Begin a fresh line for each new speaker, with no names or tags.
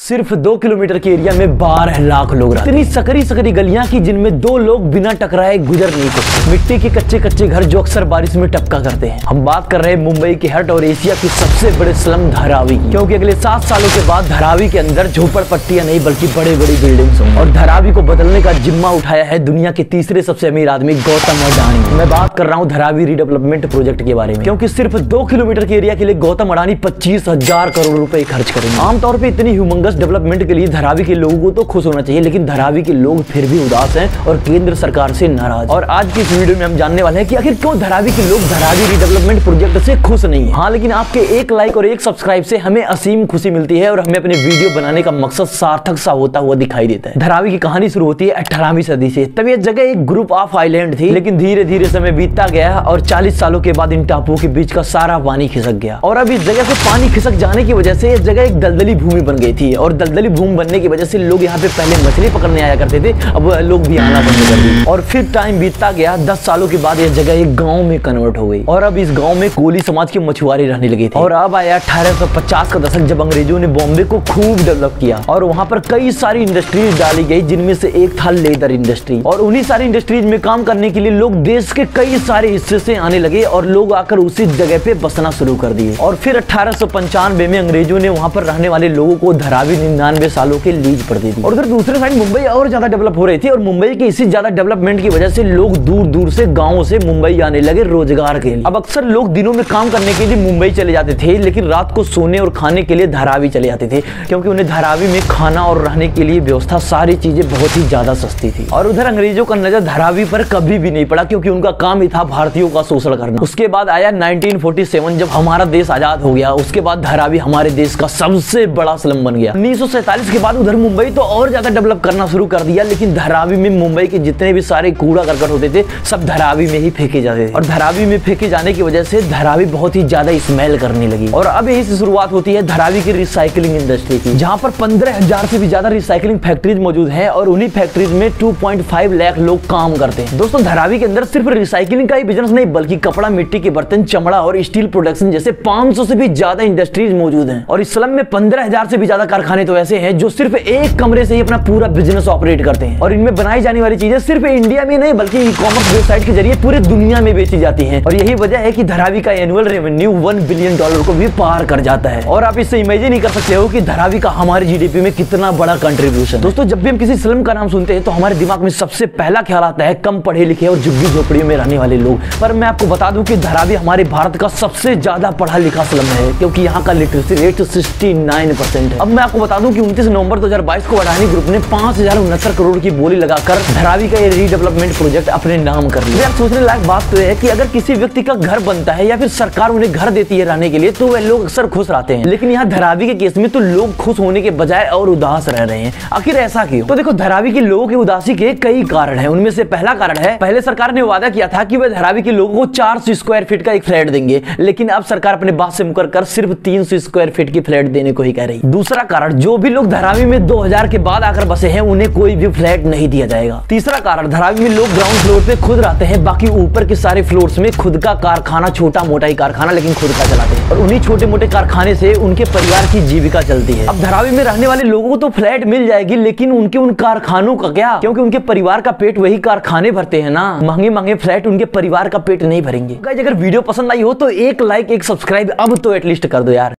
सिर्फ 2 किलोमीटर के एरिया में 12 लाख लोग रहते हैं। इतनी सकरी सकरी गलियां की जिनमें 2 लोग बिना टकराए गुजर नहीं सकते। मिट्टी के कच्चे कच्चे घर जो अक्सर बारिश में टपका करते हैं। हम बात कर रहे हैं मुंबई के हट और एशिया की सबसे बड़े स्लम धारावी की, क्योंकि अगले 7 सालों के बाद धारावी के अंदर झोपड़पट्टियां नहीं बल्कि बड़ी बड़ी बिल्डिंग्स होंगी। और धारावी को बदलने का जिम्मा उठाया है दुनिया के तीसरे सबसे अमीर आदमी गौतम अडानी। मैं बात कर रहा हूँ धारावी रीडेवलपमेंट प्रोजेक्ट के बारे में, क्योंकि सिर्फ 2 किलोमीटर के एरिया के लिए गौतम अडानी 25,000 करोड़ रुपए खर्च करेंगे। आमतौर पर इतनी ह्यूमंगस डेवलपमेंट के लिए धारावी के लोगों को तो खुश होना चाहिए, लेकिन धारावी के लोग फिर भी उदास हैं और केंद्र सरकार से नाराज। और आज की इस वीडियो में हम जानने वाले हैं कि आखिर क्यों धारावी के लोग धारावी रीडेवलपमेंट प्रोजेक्ट से खुश नहीं है। हाँ, लेकिन आपके 1 लाइक और 1 सब्सक्राइब से हमें असीम खुशी मिलती है और हमें अपने वीडियो बनाने का मकसद सार्थक सा होता हुआ दिखाई देता है। धारावी की कहानी शुरू होती है 18वीं सदी से। तब यह जगह एक ग्रुप ऑफ आइलैंड थी, लेकिन धीरे धीरे समय बीतता गया और 40 सालों के बाद इन टापुओं के बीच का सारा पानी खिसक गया। और अब इस जगह से पानी खिसक जाने की वजह से इस जगह एक दलदली भूमि बन गई थी। और दलदली भूमि बनने की वजह से लोग यहाँ पे पहले मछली पकड़ने आया करते थे, अब लोग भी आना बंद कर दिए। और फिर टाइम बीतता गया, 10 सालों के बाद यह जगह एक गांव में कन्वर्ट हो गई। और अब इस गांव में कोली समाज के मछुआरे रहने लगे थे। और अब आया 1850 का दशक, जब अंग्रेजों ने बॉम्बे को खूब डेवलप किया और वहां पर कई सारी इंडस्ट्रीज डाली गई, जिनमें से एक था लेदर इंडस्ट्री। और उन्हीं सारी इंडस्ट्रीज में काम करने के लिए लोग देश के कई सारे हिस्से से आने लगे और लोग आकर उसी जगह पे बसना शुरू कर दिए। और फिर 1895 में अंग्रेजों ने वहां पर रहने वाले लोगों को धारावी 99 सालों के लीज पर दे दी। और उधर दूसरे साइड मुंबई और ज्यादा डेवलप हो रही थी और मुंबई की इसी ज्यादा डेवलपमेंट की वजह से लोग दूर दूर से गांवों से मुंबई आने लगे रोजगार के लिए। अब अक्सर लोग दिनों में काम करने के लिए मुंबई चले जाते थे, लेकिन रात को सोने और खाने के लिए धारावी चले जाते थे, क्योंकि उन्हें धारावी में खाना और रहने के लिए व्यवस्था सारी चीजें बहुत ही ज्यादा सस्ती थी। और उधर अंग्रेजों का नजर धारावी पर कभी भी नहीं पड़ा, क्योंकि उनका काम ही था भारतीयों का शोषण करना। उसके बाद आया 1947, जब हमारा देश आजाद हो गया। उसके बाद धारावी हमारे देश का सबसे बड़ा स्लम बन गया। 1947 के बाद उधर मुंबई तो और ज्यादा डेवलप करना शुरू कर दिया, लेकिन धारावी में मुंबई के जितने भी सारे कूड़ा करकट होते थे सब धारावी में ही फेंके जाते थे। और धारावी में फेंके जाने की वजह से धारावी बहुत ही ज्यादा स्मेल करने लगी। और अब यही से शुरुआत होती है धारावी की रिसाइकलिंग इंडस्ट्री की, जहां पर 15,000 से भी ज्यादा रिसाइकलिंग फैक्ट्रीज मौजूद है और उन्हीं फैक्ट्रीज में 2.5 लाख लोग काम करते हैं। दोस्तों, धारावी के अंदर सिर्फ रिसाइकलिंग का ही बिजनेस नहीं, बल्कि कपड़ा, मिट्टी के बर्तन, चमड़ा और स्टील प्रोडक्शन जैसे 500 से भी ज्यादा इंडस्ट्रीज मौजूद हैं। और इस स्लम में 15,000 से भी ज्यादा कारखाने तो ऐसे हैं जो सिर्फ एक कमरे से ही अपना पूरा बिजनेस ऑपरेट करते हैं। और इनमें बनाई जाने वाली चीजें सिर्फ इंडिया में नहीं बल्कि ई-कॉमर्स वेबसाइट के जरिए पूरे दुनिया में बेची जाती हैं। और यही वजह है कि धारावी का एनुअल रेवेन्यू $1 बिलियन को भी पार कर जाता है। और आप इससे इमेजिन नहीं कर सकते हो कि धारावी का हमारे जीडीपी में कितना बड़ा कंट्रीब्यूशन। दोस्तों, जब भी हम किसी स्लम का नाम सुनते हैं तो हमारे दिमाग में सबसे पहला ख्याल आता है कम पढ़े लिखे और झुग्गी झोपड़ियों में रहने वाले लोग। पर मैं आपको बता दूं कि धारावी हमारे भारत का सबसे ज्यादा पढ़ा लिखा स्लम है, क्योंकि यहाँ का लिटरेसी रेट 69% है। अब मैं आपको बता दूं कि 29 नवंबर 2022 को अडानी ग्रुप ने 5,069 करोड़ की बोली लगाकर धारावी का ये रीडेवलपमेंट प्रोजेक्ट अपने नाम कर लिया। सोचने लायक बात तो है कि अगर किसी व्यक्ति का घर बनता है या फिर सरकार उन्हें घर देती है रहने के लिए तो वे लोग अक्सर खुश रहते हैं, लेकिन यहाँ धारावी के केस में तो लोग खुश होने के बजाय और उदास रह रहे हैं। आखिर ऐसा क्यों? तो देखो, धारावी के लोगों की उदासी के कई कारण हैं। उनमें से पहला कारण है, पहले सरकार ने वादा किया था कि वे धारावी के लोगों को 400 स्क्वायर फीट का एक फ्लैट देंगे, लेकिन अब सरकार अपने बात से मुकर कर सिर्फ 300 स्क्वायर फीट की फ्लैट देने को ही कह रही। दूसरा कारण, जो भी लोग धारावी में 2000 के बाद आकर बसे हैं उन्हें कोई भी फ्लैट नहीं दिया जाएगा। तीसरा कारण, धारावी में लोग ग्राउंड फ्लोर पे खुद रहते हैं, बाकी ऊपर के सारे फ्लोर्स में खुद का कारखाना, छोटा मोटा ही कारखाना लेकिन खुद का चलाते हैं। और उन्हीं छोटे मोटे कारखाने से उनके परिवार की जीविका चलती है। अब धारावी में रहने वाले लोगों को तो फ्लैट मिल जाएगी, लेकिन उनके उन कारखानों का क्या? क्योंकि उनके परिवार का पेट वही कारखाने भरते हैं ना। महंगे महंगे फ्लैट उनके परिवार का पेट नहीं भरेंगे। गाइस, अगर वीडियो पसंद आई हो तो 1 लाइक 1 सब्सक्राइब अब तो एटलीस्ट कर दो यार।